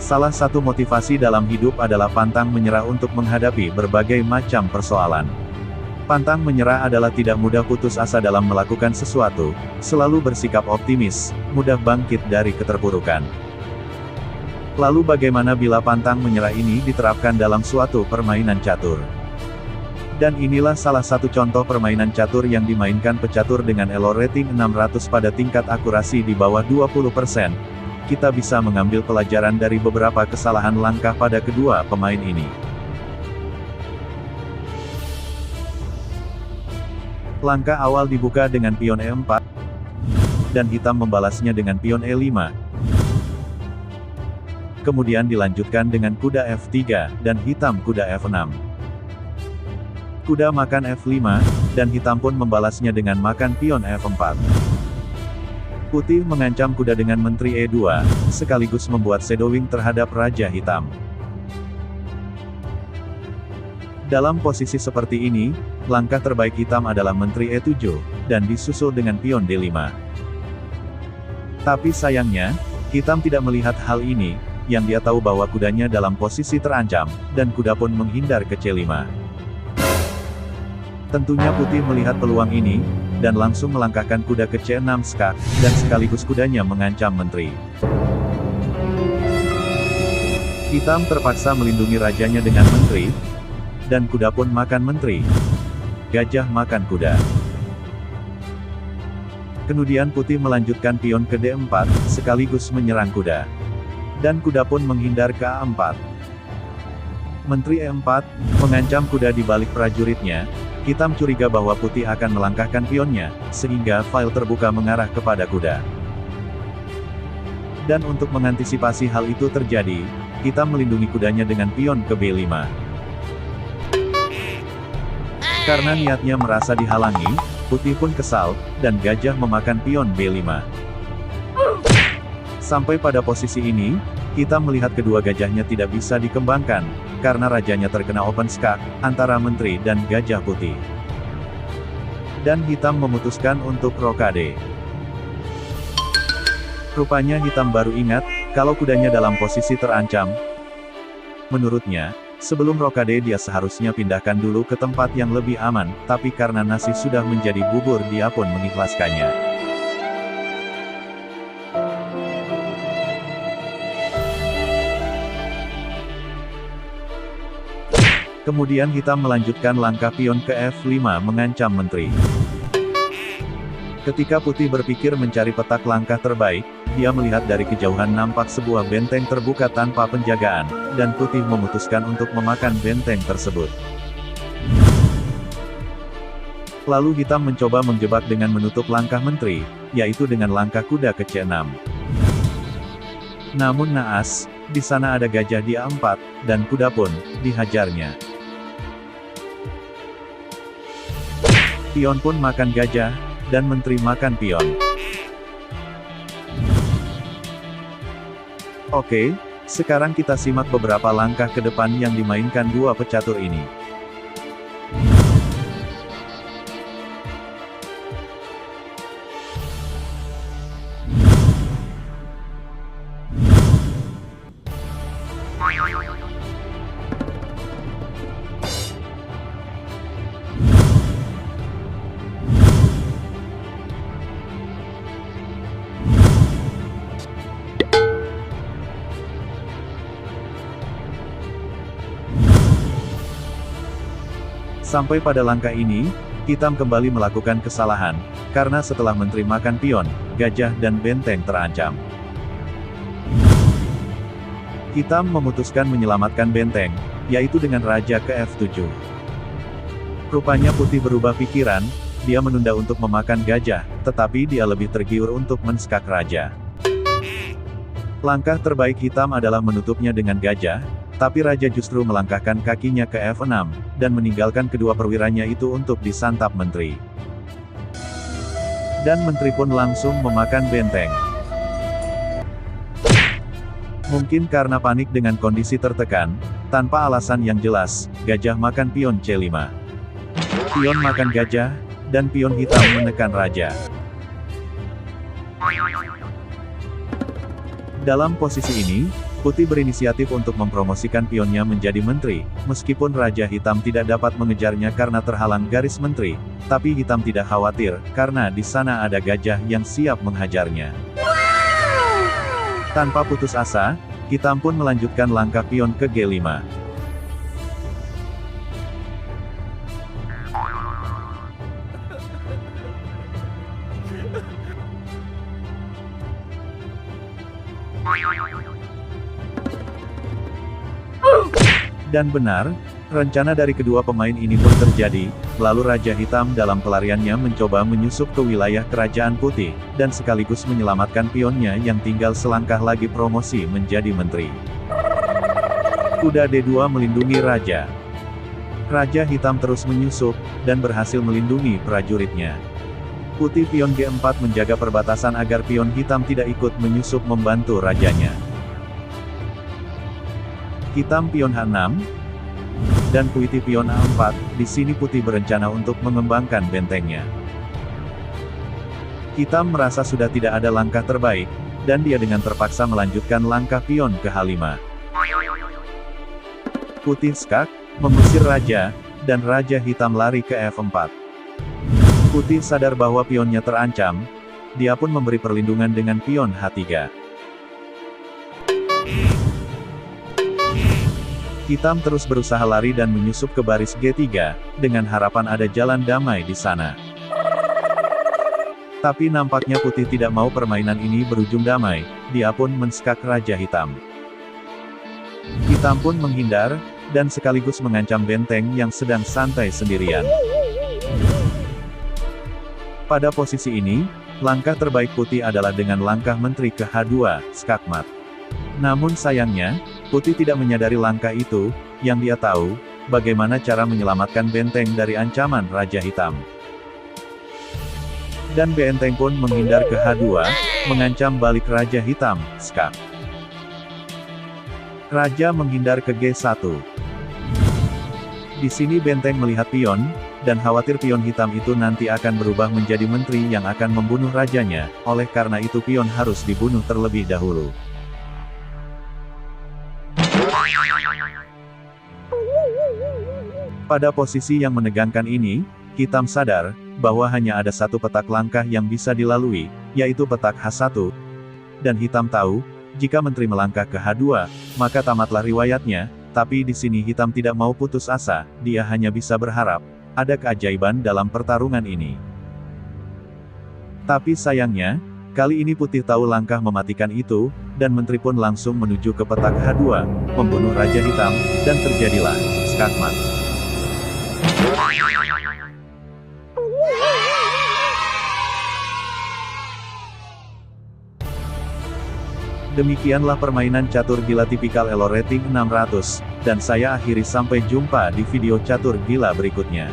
Salah satu motivasi dalam hidup adalah pantang menyerah untuk menghadapi berbagai macam persoalan. Pantang menyerah adalah tidak mudah putus asa dalam melakukan sesuatu, selalu bersikap optimis, mudah bangkit dari keterpurukan. Lalu bagaimana bila pantang menyerah ini diterapkan dalam suatu permainan catur? Dan inilah salah satu contoh permainan catur yang dimainkan pecatur dengan elo rating 600 pada tingkat akurasi di bawah 20%. Kita bisa mengambil pelajaran dari beberapa kesalahan langkah pada kedua pemain ini. Langkah awal dibuka dengan pion E4, dan hitam membalasnya dengan pion E5. Kemudian dilanjutkan dengan kuda F3, dan hitam kuda F6. Kuda makan F5, dan hitam pun membalasnya dengan makan pion F4. Putih mengancam kuda dengan menteri E2, sekaligus membuat shadowing terhadap Raja Hitam. Dalam posisi seperti ini, langkah terbaik hitam adalah menteri E7, dan disusul dengan pion D5. Tapi sayangnya, hitam tidak melihat hal ini, yang dia tahu bahwa kudanya dalam posisi terancam, dan kuda pun menghindar ke C5. Tentunya putih melihat peluang ini, dan langsung melangkahkan kuda ke C6 skak, dan sekaligus kudanya mengancam menteri. Hitam terpaksa melindungi rajanya dengan menteri, dan kuda pun makan menteri. Gajah makan kuda. Kemudian putih melanjutkan pion ke D4, sekaligus menyerang kuda. Dan kuda pun menghindar ke A4. Menteri E4, mengancam kuda di balik prajuritnya. Hitam curiga bahwa putih akan melangkahkan pionnya, sehingga file terbuka mengarah kepada kuda. Dan untuk mengantisipasi hal itu terjadi, hitam melindungi kudanya dengan pion ke B5. Karena niatnya merasa dihalangi, putih pun kesal, dan gajah memakan pion B5. Sampai pada posisi ini, hitam melihat kedua gajahnya tidak bisa dikembangkan, karena rajanya terkena open skak, antara menteri dan gajah putih. Dan hitam memutuskan untuk rokade. Rupanya hitam baru ingat, kalau kudanya dalam posisi terancam. Menurutnya, sebelum rokade dia seharusnya pindahkan dulu ke tempat yang lebih aman, tapi karena nasi sudah menjadi bubur dia pun mengikhlaskannya. Kemudian hitam melanjutkan langkah pion ke F5 mengancam menteri. Ketika putih berpikir mencari petak langkah terbaik, dia melihat dari kejauhan nampak sebuah benteng terbuka tanpa penjagaan, dan putih memutuskan untuk memakan benteng tersebut. Lalu hitam mencoba menjebak dengan menutup langkah menteri, yaitu dengan langkah kuda ke C6. Namun naas, di sana ada gajah di A4, dan kuda pun dihajarnya. Pion pun makan gajah, dan menteri makan pion. Oke, sekarang kita simak beberapa langkah ke depan yang dimainkan dua pecatur ini. Sampai pada langkah ini, hitam kembali melakukan kesalahan, karena setelah menteri makan pion, gajah dan benteng terancam. Hitam memutuskan menyelamatkan benteng, yaitu dengan raja ke F7. Rupanya putih berubah pikiran, dia menunda untuk memakan gajah, tetapi dia lebih tergiur untuk menskak raja. Langkah terbaik hitam adalah menutupnya dengan gajah, tapi raja justru melangkahkan kakinya ke F6, dan meninggalkan kedua perwiranya itu untuk disantap menteri. Dan menteri pun langsung memakan benteng. Mungkin karena panik dengan kondisi tertekan, tanpa alasan yang jelas, gajah makan pion C5. Pion makan gajah, dan pion hitam menekan raja. Dalam posisi ini, Putih berinisiatif untuk mempromosikan pionnya menjadi menteri, meskipun Raja Hitam tidak dapat mengejarnya karena terhalang garis menteri, tapi Hitam tidak khawatir, karena di sana ada gajah yang siap menghajarnya. Tanpa putus asa, Hitam pun melanjutkan langkah pion ke G5. Dan benar, rencana dari kedua pemain ini pun terjadi, lalu Raja Hitam dalam pelariannya mencoba menyusup ke wilayah Kerajaan Putih, dan sekaligus menyelamatkan pionnya yang tinggal selangkah lagi promosi menjadi menteri. Kuda D2 melindungi Raja. Raja Hitam terus menyusup, dan berhasil melindungi prajuritnya. Putih pion G4 menjaga perbatasan agar pion hitam tidak ikut menyusup membantu rajanya. Hitam pion H6, dan putih pion A4, di sini putih berencana untuk mengembangkan bentengnya. Hitam merasa sudah tidak ada langkah terbaik, dan dia dengan terpaksa melanjutkan langkah pion ke H5. Putih skak, mengusir raja, dan Raja Hitam lari ke F4. Putih sadar bahwa pionnya terancam, dia pun memberi perlindungan dengan pion H3. Hitam terus berusaha lari dan menyusup ke baris G3, dengan harapan ada jalan damai di sana. Tapi nampaknya Putih tidak mau permainan ini berujung damai, dia pun menskak Raja Hitam. Hitam pun menghindar, dan sekaligus mengancam benteng yang sedang santai sendirian. Pada posisi ini, langkah terbaik Putih adalah dengan langkah menteri ke H2, skakmat. Namun sayangnya, Putih tidak menyadari langkah itu, yang dia tahu, bagaimana cara menyelamatkan benteng dari ancaman Raja Hitam. Dan benteng pun menghindar ke H2, mengancam balik Raja Hitam, skak. Raja menghindar ke G1. Di sini benteng melihat pion, dan khawatir pion hitam itu nanti akan berubah menjadi menteri yang akan membunuh rajanya, oleh karena itu pion harus dibunuh terlebih dahulu. Pada posisi yang menegangkan ini, Hitam sadar, bahwa hanya ada satu petak langkah yang bisa dilalui, yaitu petak H1. Dan Hitam tahu, jika menteri melangkah ke H2, maka tamatlah riwayatnya, tapi di sini Hitam tidak mau putus asa, dia hanya bisa berharap, ada keajaiban dalam pertarungan ini. Tapi sayangnya, kali ini Putih tahu langkah mematikan itu, dan menteri pun langsung menuju ke petak H2, membunuh Raja Hitam, dan terjadilah skakmat. Demikianlah permainan catur gila tipikal Elo rating 600, dan saya akhiri sampai jumpa di video catur gila berikutnya.